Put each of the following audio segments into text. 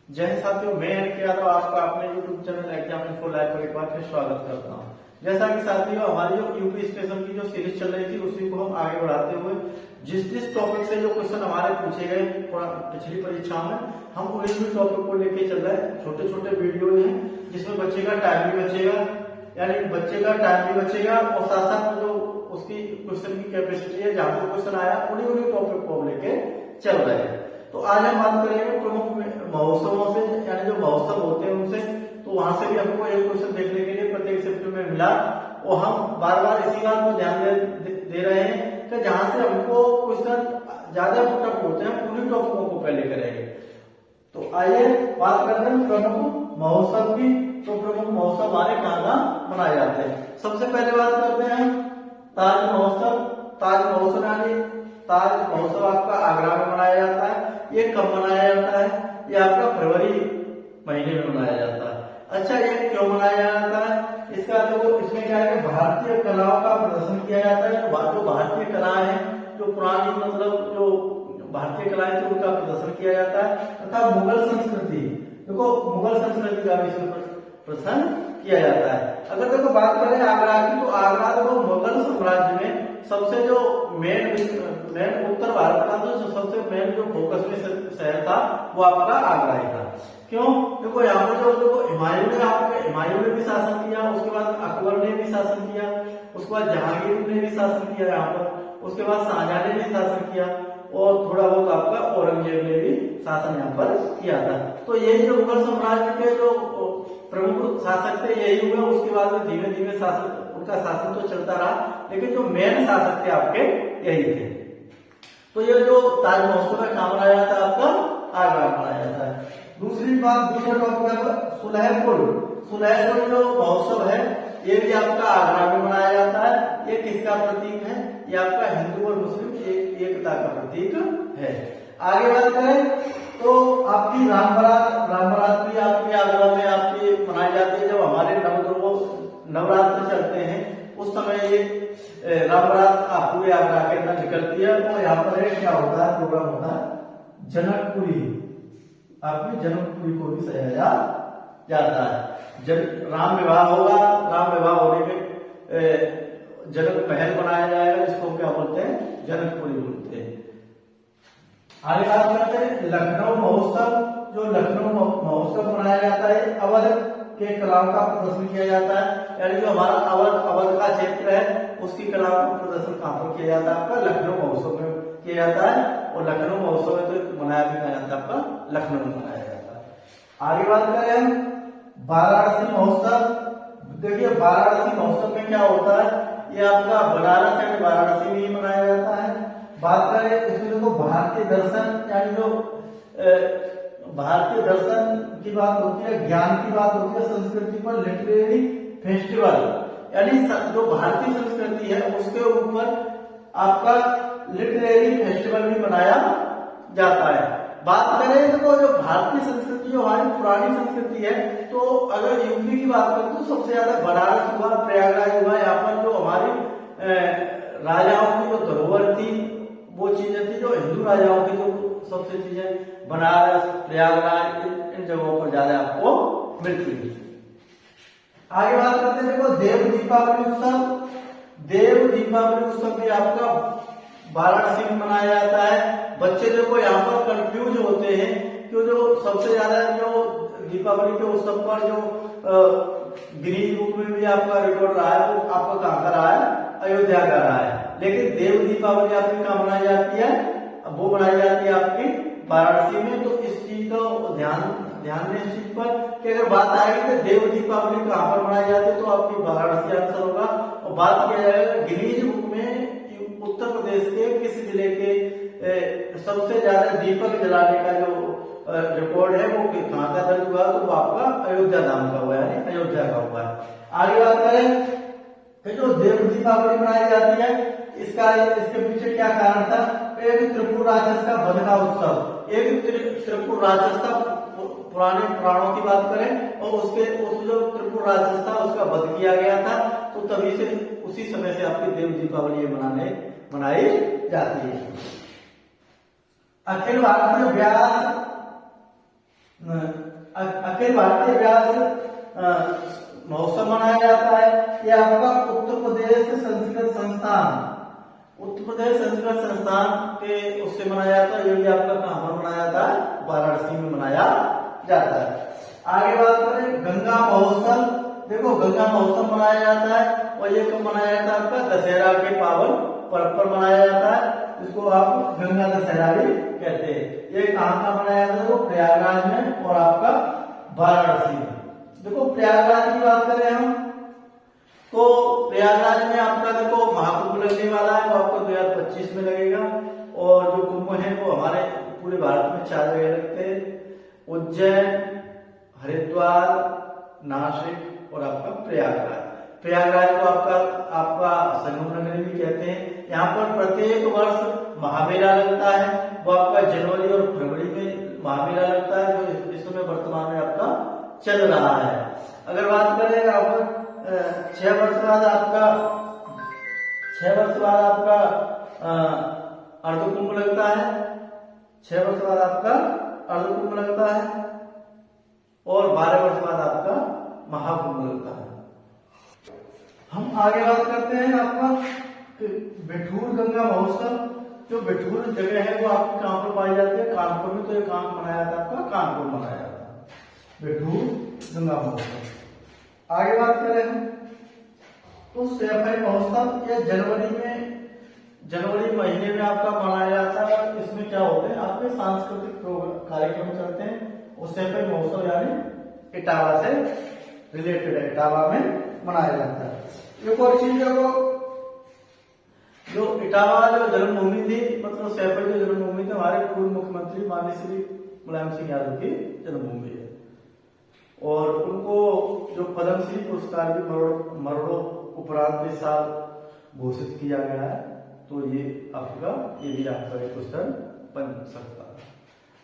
जय हिंद साथियों, मैं एन के यादव आपका अपने YouTube channel exam info live पर एक बार फिर स्वागत करता हूं। जैसा कि साथियों हमारी जो यूपी स्टेशन की जो सीरीज चल रही थी उसी को हम आगे बढ़ाते हुए जिस टॉपिक से जो क्वेश्चन हमारे पूछे गए पिछली परीक्षा में हम उन्हीं टॉपिक को लेके चल रहे हैं। छोटे छोटे वीडियो हैं जिसमें बच्चे का टाइम भी बचेगा, यानी बच्चे का टाइम भी बचेगा और साथ साथ जो उसकी क्वेश्चन की कैपेसिटी है जहां से क्वेश्चन आया उन्हीं टॉपिक को हम लेके चल रहे हैं। तो आज हम बात करेंगे प्रमुख महोत्सवों से, यानी जो महोत्सव होते हैं उनसे। तो वहां से भी हमको एक क्वेश्चन देखने के लिए प्रत्येक शिफ्ट में मिला और हम बार बार इसी बात को ध्यान दे रहे हैं कि जहां से हमको क्वेश्चन ज्यादा टफ होते हैं उन्हीं टॉपिकों को पहले करेंगे। तो आइए बात करते हैं प्रमुख महोत्सव की। तो प्रमुख महोत्सव हमारे कहाँ मनाए जाते हैं। सबसे पहले बात करते हैं ताज महोत्सव। ताज महोत्सव यानी ताज महोत्सव आपका आगरा में मनाया जाता है। ये कब मनाया जाता है? ये आपका फरवरी महीने में मनाया जाता है। अच्छा, ये क्यों मनाया जाता है? इसका देखो, इसमें क्या है कि भारतीय कलाओं का प्रदर्शन किया जाता है। जो भारतीय कलाएं हैं, जो पुरानी मतलब जो भारतीय कलाएं थी उनका प्रदर्शन किया जाता है तथा मुगल संस्कृति, देखो मुगल संस्कृति का भी इसमें प्रदर्शन किया जाता है। अगर देखो बात करें आगरा की, तो आगरा देखो मुगल साम्राज्य में सबसे जो मेन उत्तर भारत का जो सबसे मेन जो फोकस में शहर था वो आपका आगरा ही था। क्यों? देखो यहाँ पर जो देखो हुमायूं ने भी शासन किया, उसके बाद अकबर ने भी शासन किया, उसके बाद जहांगीर ने भी शासन किया यहाँ पर, उसके बाद शाहजहां ने भी शासन किया और थोड़ा बहुत आपका औरंगजेब ने भी शासन यहाँ पर किया था। तो यही जो मुगल साम्राज्य के जो प्रमुख शासक थे यही हुए। उसके बाद में धीमे धीमे उनका शासन तो चलता रहा, लेकिन जो मेन शासक थे आपके यही थे। तो ये जो ताज महोत्सव का काम मनाया जाता है आपका आगरा मनाया जाता है। दूसरा टॉपिक है सुलहपुर। सुलहपुर जो महोत्सव है ये भी आपका आगरा में मनाया जाता है। ये किसका प्रतीक है? ये आपका हिंदू और मुस्लिम एकता का प्रतीक है। आगे बात करें तो आपकी राम बारात भी आपकी आगरा में आपकी मनाई जाती है। जब हमारे नवरात्र चलते हैं उस समय ये राम बारात पूरे आगरा के अंदर निकलती है। और यहाँ पर क्या होता है, प्रोग्राम होता है जनकपुरी, आपकी जनकपुरी को भी सजाया जाता है। जब राम विवाह होगा, राम विवाह होने में जनक महल बनाया जाएगा, जिसको क्या बोलते हैं, जनकपुरी बोलते हैं। आगे बात करते हैं लखनऊ महोत्सव। जो लखनऊ महोत्सव मनाया जाता है, अवध के कलाओं का प्रदर्शन किया जाता है। यानी जो हमारा अवध का क्षेत्र है उसकी कलाओं का प्रदर्शन कहाँ पर किया जाता है? आपका लखनऊ महोत्सव में किया जाता है। और लखनऊ महोत्सव में तो मनाया भी जाता है, आपका लखनऊ में मनाया जाता है। आगे बात करें वाराणसी महोत्सव। देखिए वाराणसी महोत्सव में क्या होता है, ये आपका बनारस यानी वाराणसी में ही मनाया जाता है। बात करें इसमें देखो भारतीय दर्शन, यानी जो भारतीय दर्शन की बात होती है, ज्ञान की बात होती है, संस्कृति पर लिटरेरी फेस्टिवल, यानी जो भारतीय संस्कृति है उसके ऊपर आपका लिटरेरी फेस्टिवल भी मनाया जाता है। बात करें तो जो भारतीय संस्कृति जो हमारी पुरानी संस्कृति है, तो अगर यूपी की बात करें तो सबसे ज्यादा बनारस हुआ, प्रयागराज हुआ। यहाँ पर जो हमारी राजाओं की जो धरोहर थी वो चीजें थी, जो हिंदू राजाओं की जो सबसे चीजें बनारस, प्रयागराज इन जगहों पर ज्यादा आपको मिलती है। आगे बात करते हैं देखो देव दीपावली उत्सव। देव दीपावली उत्सव भी आपका वाराणसी में मनाया जाता है। बच्चे देखो यहाँ पर कंफ्यूज होते हैं कि जो सबसे ज्यादा जो दीपावली के उत्सव पर जो गिनीज बुक में भी आपका रिकॉर्ड रहा है वो आपका कहाँ का रहा है, अयोध्या का रहा है। लेकिन देव दीपावली आपकी कहाँ मनाई जाती है? वो बनाई जाती है आपकी वाराणसी में। तो इस चीज का ध्यान दें इस चीज पर कि अगर बात आएगी कि देव दीपावली कहाँ पर मनाई जाती है तो आपकी वाराणसी आंसर होगा। और बात किया जाएगा गिनीज बुक में उत्तर प्रदेश के किस जिले के सबसे ज्यादा दीपक जलाने का जो रिकॉर्ड है वो कहाँ का दर्ज हुआ, तो वो आपका अयोध्या धाम का हुआ है, यानी अयोध्या का हुआ है। आगे बात करें कि जो देव दीपावली मनाई जाती है इसके पीछे क्या कारण था? एक त्रिपुर राक्षस का वध का उत्सव। एक त्रिपुर राक्षस का पुराने पुराणों की बात करें और उस जो त्रिपुर राक्षस था उसका वध किया गया था। तो तभी से उसी समय से आपकी देव दीपावली मनाई जाती है। अखिल भारतीय व्यास अखिल भारतीय व्यास महोत्सव मनाया जाता है। ये आपका उत्तर प्रदेश संस्कृत संस्थान, उत्तर प्रदेश संस्कृत संस्थान के उससे मनाया जाता है। ये भी आपका कहां पर मनाया जाता है? वाराणसी में मनाया जाता है। आगे बात करें गंगा महोत्सव। देखो गंगा महोत्सव मनाया जाता है और ये कब मनाया जाता है? आपका दशहरा के पावन पर्व पर मनाया जाता है। इसको आप गंगा दशहरा भी कहते हैं। ये कहाँ का मनाया जाता है? वो प्रयागराज में और आपका वाराणसी में। देखो प्रयागराज की बात करें हम तो प्रयागराज में आपका देखो महाकुंभ लगने वाला है, वो आपको 2025 में लगेगा। और जो कुंभ है वो हमारे पूरे भारत में 4 जगह लगते हैं, उज्जैन, हरिद्वार, नासिक और आपका प्रयागराज। प्रयागराज को आपका संगम नगरी भी कहते हैं। यहाँ पर प्रत्येक वर्ष महामेला लगता है, वो आपका जनवरी और फरवरी में महामेला लगता है, जो इस समय वर्तमान में आपका चल रहा है। अगर बात करें आप 6 वर्ष बाद आपका अर्धकुंभ लगता है। 6 वर्ष बाद आपका अर्धकुंभ लगता है और 12 वर्ष बाद आपका महाकुंभ लगता है। हम आगे बात करते हैं आपका बिठूर गंगा महोत्सव। जो बिठूर जगह है वो आपकी कहां पर पाई जाती है? कानपुर में। तो ये कहां मनाया जाता है? आपका कानपुर मनाया जाता है बिठूर गंगा महोत्सव। आगे बात करें हम तो सैफई महोत्सव, यह जनवरी महीने में आपका मनाया जाता है। इसमें क्या होते हैं? आपके सांस्कृतिक कार्यक्रम चलते हैं और सैफई महोत्सव यानी इटावा से रिलेटेड है, इटावा में मनाया जाता है। एक और चीज है वो जो इटावा जो जन्मभूमि थी, मतलब सैफई जो जन्मभूमि थी हमारे पूर्व मुख्यमंत्री माननीय श्री मुलायम सिंह यादव की जन्मभूमि है। और उनको जो पद्मश्री पुरस्कार भी मरणों उपरांत इस साल घोषित किया गया है। तो ये भी आपका एक क्वेश्चन बन सकता है।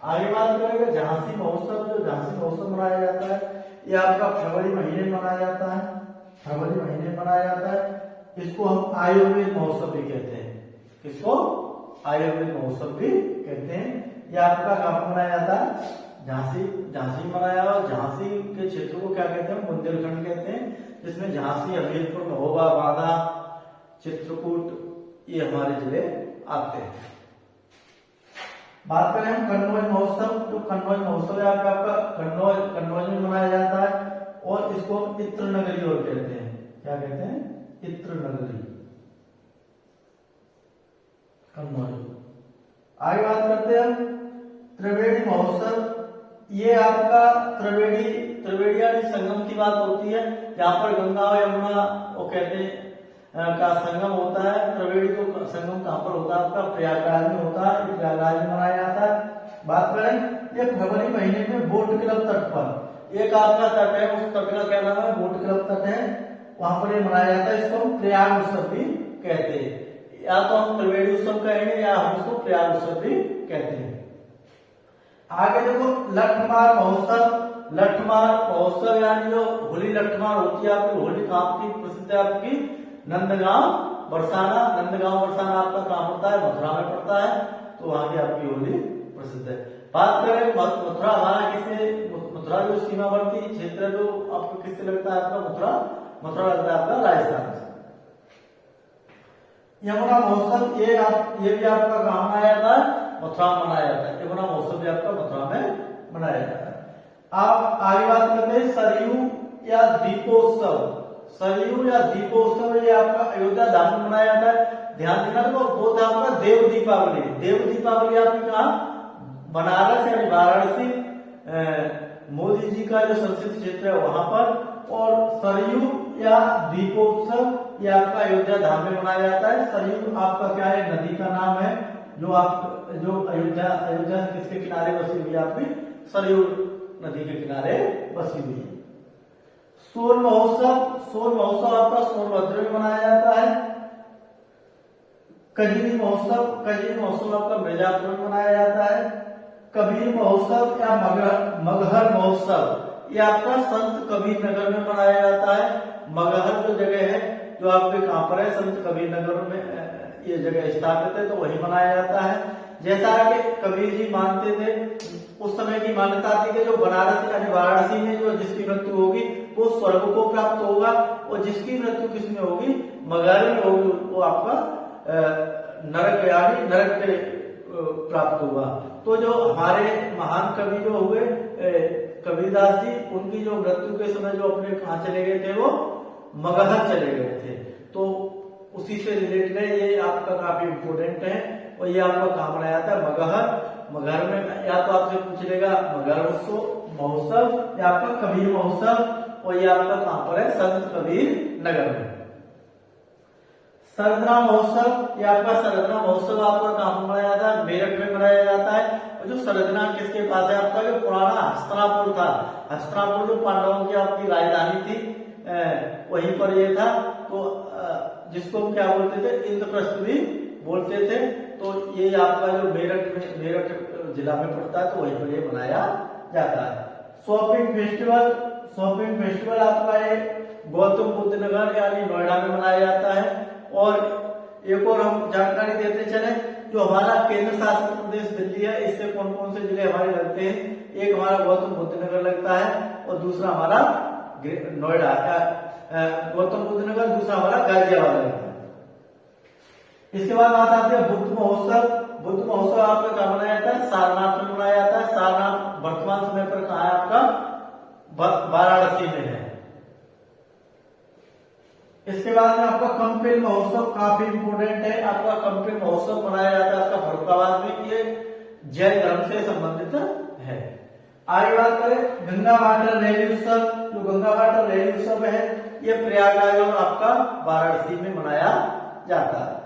आगे बात करेंगे झांसी महोत्सव। जो झांसी महोत्सव मनाया जाता है ये आपका फरवरी महीने में मनाया जाता है। फरवरी महीने में मनाया जाता है। इसको हम आयुर्वेद महोत्सव भी कहते हैं। किसको? आयुर्वेद महोत्सव भी कहते हैं। ये आपका कहाँ मनाया जाता है? झांसी मनाया। और झांसी के क्षेत्र को क्या कहते हैं? बुंदेलखंड कहते हैं, जिसमें झांसी, हमीरपुर, महोबा, बांदा, चित्रकूट ये हमारे जिले आते हैं। बात करें हम कन्नौज महोत्सव। जो कन्नौज महोत्सव है आपका कन्नौज में मनाया जाता है और इसको हम इत्र नगरी और कहते हैं। क्या कहते हैं? इत्र नगरी कन्नौज। आगे बात करते हैं हम त्रिवेणी महोत्सव। ये आपका त्रिवेणी यानी संगम की बात होती है, जहां पर गंगा और यमुना वो कहते हैं का संगम होता है। त्रिवेणी को संगम कहां पर होता है? आपका प्रयागराज में होता है। प्रयागराज में मनाया जाता है। बात करें ये फरवरी महीने में बोट क्लब तट पर एक आपका तट है, उस तट का क्या नाम है? बोट क्लब तट है, वहां पर ये मनाया जाता है। इसको हम प्रयाग उत्सव भी कहते हैं। या तो हम त्रिवेणी उत्सव कहेंगे या हम इसको प्रयाग उत्सव भी कहते हैं। आगे देखो लठमार महोत्सव। लठमार महोत्सव यानी जो होली लठमार होती है आपकी, होली कहां की प्रसिद्ध है? आपकी नंदगांव बरसाना। नंदगांव बरसाना आपका कहां पड़ता है? मथुरा में पड़ता है। तो वहां की आपकी होली प्रसिद्ध है। बात करें मथुरा, हमारा किससे? मथुरा जो सीमावर्ती क्षेत्र है जो आपको किससे लगता है? आपका मथुरा लगता है आपका राजस्थान से। यमुना महोत्सव ये भी आपका कहां मनाया जाता है? मथुरा में मनाया जाता है। यमुना महोत्सव भी आपका मथुरा में मनाया जाता है। आप आगे बात करते हैं सरयू या दीपोत्सव। सरयू या दीपोत्सव ये आपका अयोध्या धाम में मनाया जाता है। ध्यान देना तो वो था आपका देव दीपावली। देव दीपावली आपकी कहा? बनारस यानी वाराणसी, मोदी जी का जो संसदीय क्षेत्र है वहां पर। और सरयू या दीपोत्सव ये आपका अयोध्या धाम में मनाया जाता है। सरयू आपका क्या है? नदी का नाम है जो अयोध्या किसके किनारे बसी हुई है? आपकी सरयू नदी के किनारे बसी हुई है। सोल महोत्सव आपका सोनभद्र में मनाया जाता है। कजरी महोत्सव आपका मिर्जापुर में मनाया जाता है। कबीर महोत्सव या मगहर महोत्सव ये आपका संत कबीर नगर में मनाया जाता है। मगहर जो जगह है जो आपके कहां पर है? संत कबीर नगर में ये जगह स्थापित है तो वही मनाया जाता है। जैसा कि कबीर जी मानते थे, उस समय की मान्यता थी कि जो बनारस यानी वाराणसी में जो जिसकी मृत्यु होगी वो स्वर्ग को प्राप्त होगा, और जिसकी मृत्यु किसमें होगी, मगहर में होगी, वो आपका नरक यानी नरक प्राप्त होगा। तो जो हमारे महान कवि जो हुए कबीरदास जी, उनकी जो मृत्यु के समय जो अपने कहाँ चले गए थे, वो मगहर चले गए थे। तो उसी से रिलेटेड है, ये आपका काफी इम्पोर्टेंट है, और ये आपका काम बनाया जाता है मगहर। मगहर में या तो आपसे पूछ लेगा मगहर महोत्सव या आपका कबीर महोत्सव, और ये आपका कहां पर है, संत कबीर नगर में। सरदना महोत्सव, ये आपका सरदना महोत्सव आपका कहां मनाया जाता है, मेरठ में मनाया जाता है। और जो सरदना किसके पास है, आपका जो पुराना हस्तिनापुर था, हस्तिनापुर जो पांडवों की आपकी राजधानी थी, वहीं पर ये था। तो जिसको हम क्या बोलते थे, इंद्रप्रस्थ भी बोलते थे। तो ये आपका जो मेरठ जिला में पड़ता है, तो वहीं पर ये मनाया जाता है। शॉपिंग फेस्टिवल आपका ये गौतम बुद्ध नगर यानी नोएडा में मनाया जाता है। और एक और हम जानकारी देते चले, जो हमारा केंद्र शासित प्रदेश दिल्ली है, इससे कौन कौन से जिले हमारे लगते हैं, एक हमारा गौतम बुद्ध नगर लगता है, और दूसरा हमारा नोएडा, गौतम बुद्ध नगर, दूसरा हमारा गाजियाबाद लगता है। इसके बाद बात आती है बुद्ध महोत्सव। बुद्ध महोत्सव आपका कहाँ मनाया जाता है, सारनाथ में मनाया जाता है। सारनाथ वर्तमान समय पर कहाँ है, आपका वाराणसी में है। इसके बाद में आपका कंपिल महोत्सव काफी इंपोर्टेंट है, आपका कंपिल महोत्सव मनाया जाता है आपका फर्रुखाबाद में, ये जैन धर्म से संबंधित है। आगे बात करें गंगा वाटर रैली उत्सव, जो गंगा वाटर रैली उत्सव है, ये प्रयागराज और आपका वाराणसी में मनाया जाता है।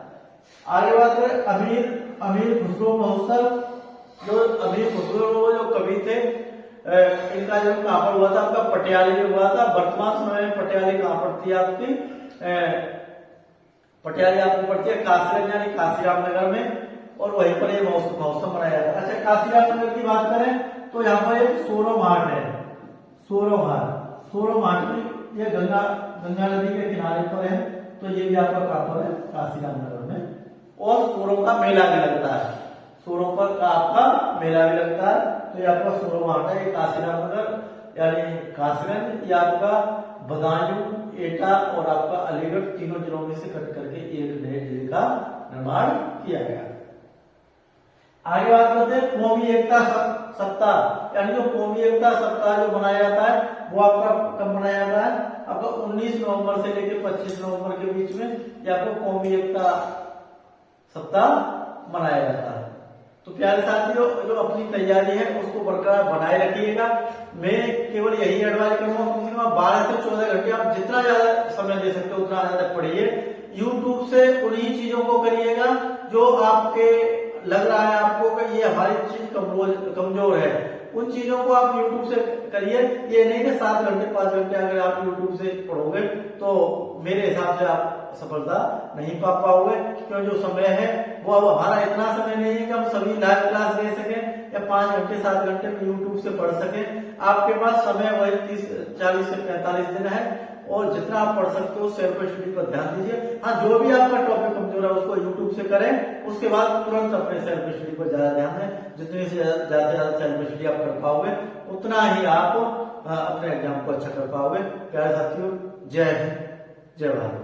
आगे बात करें अमीर खुसरो महोत्सव, जो अमीर खुसरो जो कवि थे, इनका जन्म कहां पर हुआ था, आपका पटियाले में हुआ था। वर्तमान समय में पटियाले कहां पड़ती है आपकी, पटियाले आपको पड़ती है काशीगंज यानी काशीराम नगर में, और वहीं पर ये महोत्सव मनाया जाता है। अच्छा, काशीराम नगर की बात करें तो यहाँ पर एक सोरो मार्ट है, सोरो मार्ट में ये गंगा नदी के किनारे पर है। तो ये भी आपका कहां पर है, काशीराम नगर में। और सोरों का मेला भी लगता है, सोरों पर का आपका मेला भी लगता है। तो ये आपका सोरो मार्ट है, ये काशीराम नगर यानी काशीगंज, ये आपका बदायूं, एटा और आपका अलीगढ़ तीनों जिलों में से कट करके एक नए जिले का निर्माण किया गया। आगे बात करते हैं कौमी एकता सप्ताह, यानी जो कौमी एकता सप्ताह जो मनाया जाता है, वो आपका कब मनाया जाता है, आपका 19 नवंबर से लेकर 25 नवंबर के बीच में ये आपको कौमी एकता सप्ताह मनाया जाता है। तो प्यारे साथियों, जो अपनी तैयारी है उसको बरकरार बनाए रखिएगा। मैं केवल यही एडवाइस करूंगा, कम से कम 12 से 14 घंटे आप जितना ज्यादा समय दे सकते हो उतना ज्यादा पढ़िए। यूट्यूब से उन्हीं चीजों को करिएगा जो आपके लग रहा है आपको कि ये हमारी चीज कमजोर है, उन चीजों को आप YouTube से करिए। ये नहीं कि 7 घंटे 5 घंटे अगर आप YouTube से पढ़ोगे तो मेरे हिसाब से आप सफलता नहीं पा पाओगे, क्योंकि जो समय है वो अब हमारा इतना समय नहीं है कि हम सभी लाइव क्लास दे सकें या 5 घंटे 7 घंटे में YouTube से पढ़ सकें। आपके पास समय वही 40 से 45 दिन है, और जितना आप पढ़ सकते हो सेल्फ स्टडी पर ध्यान दीजिए। हाँ, जो भी आपका टॉपिक कमजोर है उसको यूट्यूब से करें, उसके बाद तुरंत अपने सेल्फ स्टडी पर ज्यादा ध्यान दें। जितनी से ज्यादा सेल्फ स्टडी आप कर पाओगे उतना ही आप अपने एग्जाम को अच्छा कर पाओगे। प्यारे साथियों, जय हिंद, जय भारत।